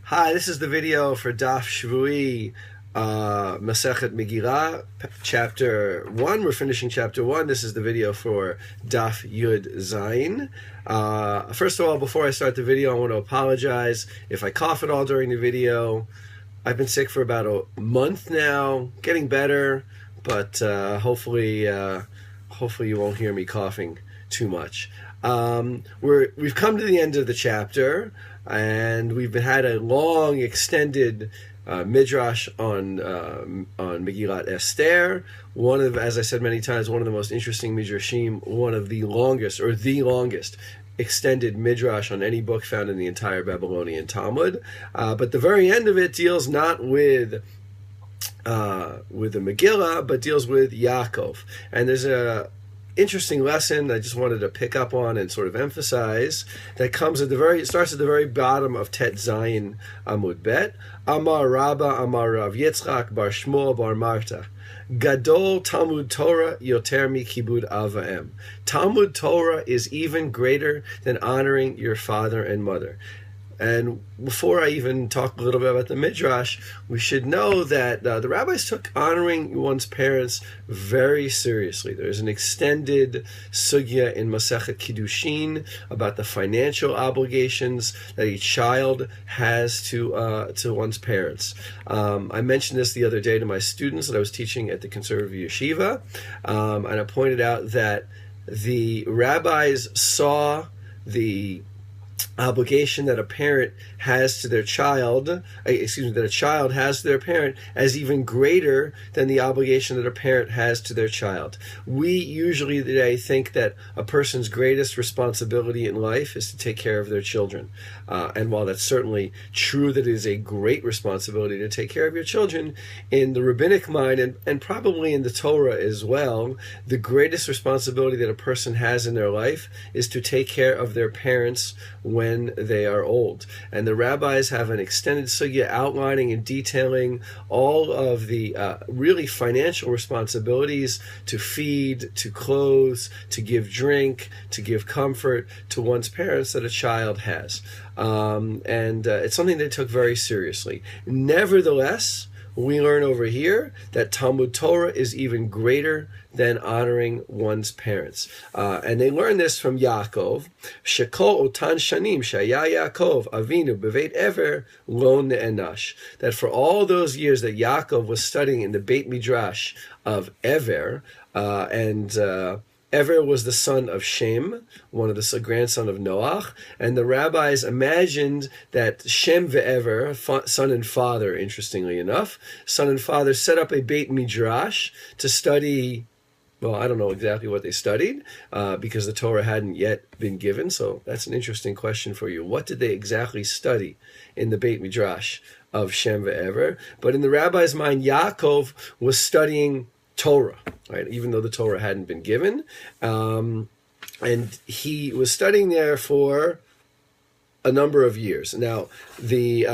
Hi, this is the video for Daf Shevui, Masechet Megillah, chapter 1. We're finishing chapter 1. This is the video for Daf Yud Zayin. First of all, before I start the video, I want to apologize if I cough at all during the video. I've been sick for about a month now, getting better, but hopefully you won't hear me coughing too much. We've come to the end of the chapter, and we've had a long, extended midrash on Megillat Esther. One of, as I said many times, one of the most interesting midrashim, one of the longest, or the longest extended midrash on any book found in the entire Babylonian Talmud. But the very end of it deals not with the Megillah, but deals with Yaakov. And there's a interesting lesson I just wanted to pick up on and sort of emphasize that comes at it starts at the very bottom of Tet Zayin Amud Bet. Amar Rabba Amar Rav Yitzchak Bar Shmuel Bar Marta Gadol Talmud Torah Yoter Mi Kibud Avaim. Talmud Torah is even greater than honoring your father and mother. And before I even talk a little bit about the Midrash, we should know that the rabbis took honoring one's parents very seriously. There's an extended sugya in Masechet Kiddushin about the financial obligations that a child has to one's parents. I mentioned this the other day to my students that I was teaching at the conservative yeshiva, and I pointed out that the rabbis saw the obligation that a parent has to their child, that a child has to their parent, as even greater than the obligation that a parent has to their child. We usually today think that a person's greatest responsibility in life is to take care of their children. And while that's certainly true that it is a great responsibility to take care of your children, in the rabbinic mind, and probably in the Torah as well, the greatest responsibility that a person has in their life is to take care of their parents when they are old. And the rabbis have an extended sugya outlining and detailing all of the really financial responsibilities to feed, to clothe, to give drink, to give comfort to one's parents that a child has. It's something they took very seriously. Nevertheless, we learn over here that Talmud Torah is even greater than honoring one's parents. And they learn this from Yaakov. Shekol otan shanim shaya Yaakov avinu beveit ever lo ne'enash. That for all those years that Yaakov was studying in the Beit Midrash of Ever, Ever was the son of Shem, one of the grandson of Noach, and the rabbis imagined that Shem ve'Ever, son and father, interestingly enough, son and father set up a Beit Midrash to study. Well, I don't know exactly what they studied because the Torah hadn't yet been given, so that's an interesting question for you. What did they exactly study in the Beit Midrash of Shem ve'Ever? But in the rabbi's mind, Yaakov was studying Torah, right? Even though the Torah hadn't been given, and he was studying there for a number of years. Now, the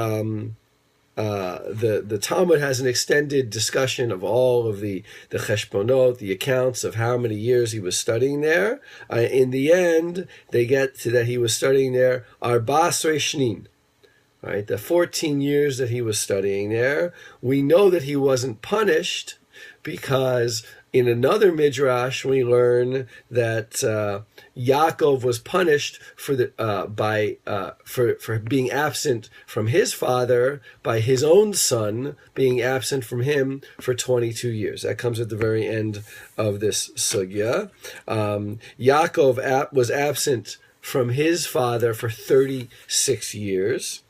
Talmud has an extended discussion of all of the cheshbonot, the accounts of how many years he was studying there. In the end, they get to that he was studying there arba asrei shnin. Right, the 14 years that he was studying there. We know that he wasn't punished, because in another midrash we learn that Yaakov was punished for being absent from his father by his own son being absent from him for 22 years. That comes at the very end of this sugya. Yaakov was absent from his father for 36 years,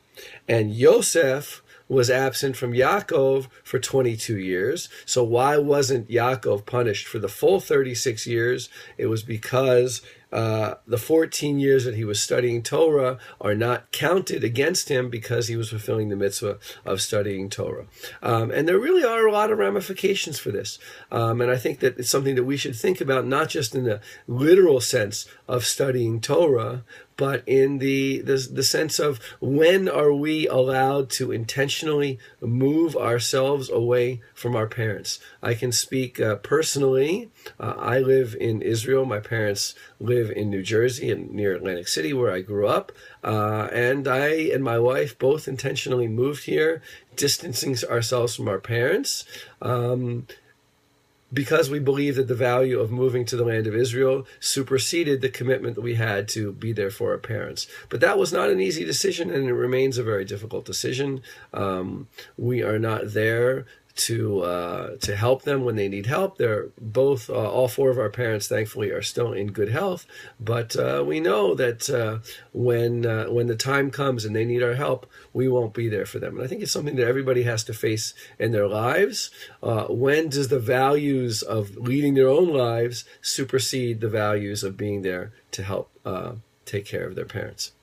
and Yosef was absent from Yaakov for 22 years. So why wasn't Yaakov punished for the full 36 years? It was because the 14 years that he was studying Torah are not counted against him because he was fulfilling the mitzvah of studying Torah. And there really are a lot of ramifications for this. And I think that it's something that we should think about, not just in the literal sense of studying Torah, but in the sense of when are we allowed to intentionally move ourselves away from our parents. I can speak personally. I live in Israel. My parents live in New Jersey and near Atlantic City, where I grew up. And I and my wife both intentionally moved here, distancing ourselves from our parents. Because we believe that the value of moving to the land of Israel superseded the commitment that we had to be there for our parents. But that was not an easy decision, and it remains a very difficult decision. We are not there to help them when they need help. They're both, all four of our parents, thankfully, are still in good health. But we know that when the time comes and they need our help, we won't be there for them. And I think it's something that everybody has to face in their lives. When does the values of leading their own lives supersede the values of being there to help take care of their parents?